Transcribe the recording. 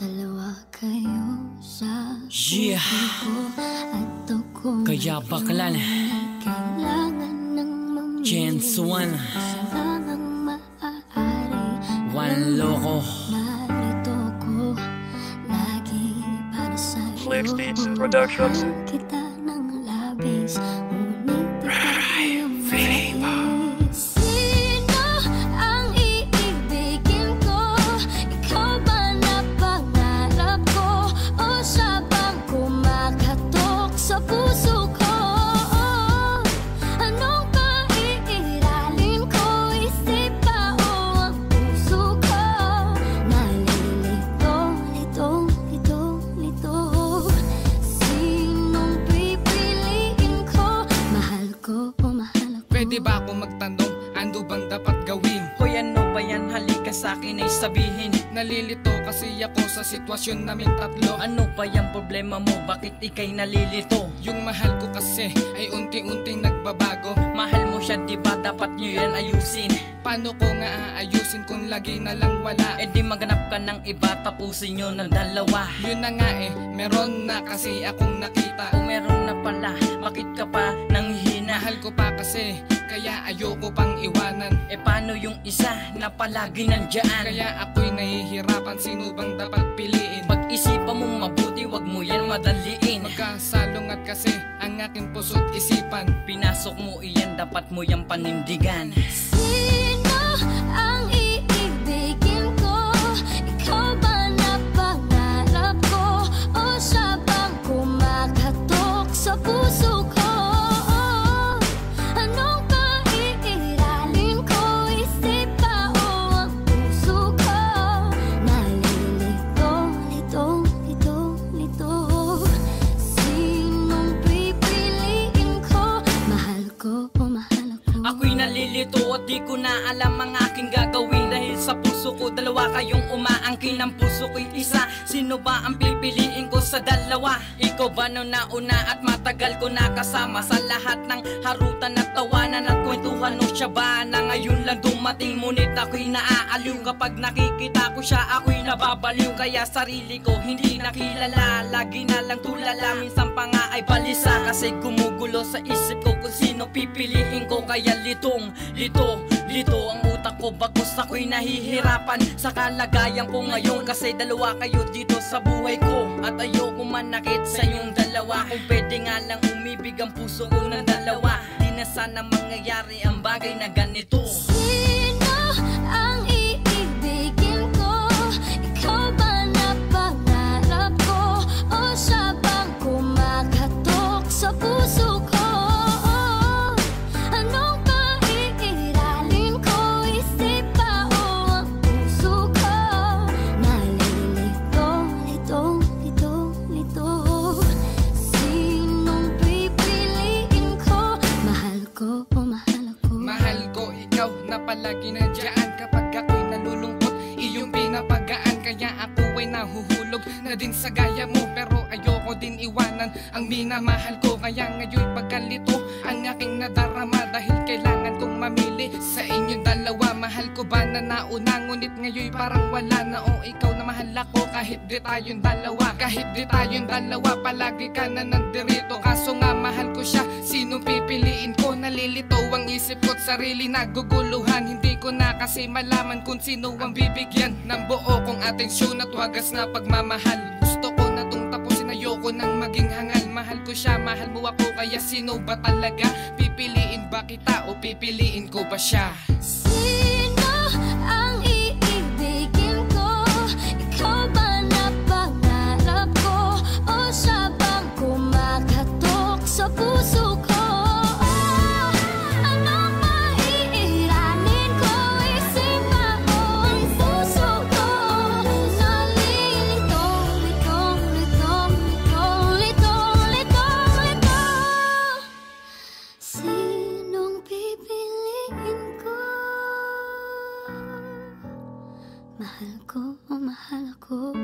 Dalawa kayo sa yeah. At ako kaya baklan kailangan ng mamili. Chance one Silangang maaari One loko narito ko lagi para sa'yo. Flex Beats Productions. Kita ng labis, ngunit di ka iyong Pwede ba ako magtanong, ano bang dapat gawin? Hoy ano ba yan, halika sa'kin ay sabihin. Nalilito kasi ako sa sitwasyon namin tatlo. Ano ba yung problema mo, bakit ikay nalilito? Yung mahal ko kasi ay unti-unting nagbabago. Mahal mo siya diba, dapat nyo yan ayusin. Paano ko nga aayusin kung lagi na lang wala? E di maghanap ka ng iba, tapusin nyo ng dalawa. Yun na nga meron na kasi akong nakita. Kung meron na pala, bakit ka pa nang hihina? Mahal ko pa kasi, kaya ayoko pang iwanan. E paano yung isa na palagi nandyan? Kaya ako'y nahihirapan, sino bang dapat piliin? Pag-isipan mo mabuti, wag mo yan madaliin. Magkasalungat kasi ang aking puso't isipan. Pinasok mo iyan, dapat mo yan panindigan. Sino ang iibigin ko? Ikaw ba na pangarap ko? O siya bang kumakatok sa puso ko? Ako'y nalilito at di ko na alam ang aking gagawin. Dahil sa puso ko, dalawa kayong umaangkin. Ang puso ko'y isa, sino ba ang pipiliin ko sa dalawa? Ikaw ba no nauna at matagal ko nakasama sa lahat ng harutan at tawanan at kwentuhan? O siya ba na ngayon lang dumating? Ngunit ako'y naaaliw kapag nakikita ko siya, ako'y nababaliw. Kaya sarili ko hindi nakilala, lagi na lang tulala. Minsan pa nga ay balisa kasi gumugulo sa isip ko kung sino pipiliin ko. Kaya litong, lito ang utak ko, bagos ako'y nahihirapan sa kalagayan ko ngayon. Kasi dalawa kayo dito sa buhay ko at ayoko manakit sa inyong dalawa. Kung pwede nga lang umibig ang puso ko ng dalawa, di na sana mangyayari ang bagay na ganito. Sino ang iibigin ko? Ikaw ba na pangarap ko? O siya bang kumakatok sa puso ko? Palagi nandiyan kapag ako'y nalulungkot, iyong pinapagaan. Kaya ako ay nahuhulog na din sa gaya mo, pero ayoko din iwanan ang minamahal ko. Kaya ngayon'y pagkalito ang aking nadarama, dahil kailangan kong mamili sa inyong dalawa. Mahal ko ba na nauna, ngunit ngayon'y parang wala na. O ikaw na mahal ako kahit di tayong dalawa. Kahit di tayong dalawa, palagi ka na nandirito. Kaso nga mahal ko siya, sino pipiliin ko? Nalilito ang isip ko't sarili naguguluhan. Hindi ko na kasi malaman kung sino ang bibigyan ng buo kong atensyon at wagas na pagmamahal. Gusto ko na tong tapusin, ayoko nang maging hangal. Mahal ko siya, mahal mo ako, kaya sino ba talaga? Pipiliin ba kita o pipiliin ko ba siya? Sino ang iibigin ko? Ikaw ba na pangarap ko? O siya bang kumakatok sa puso ko? Mahal ko, mahal ako.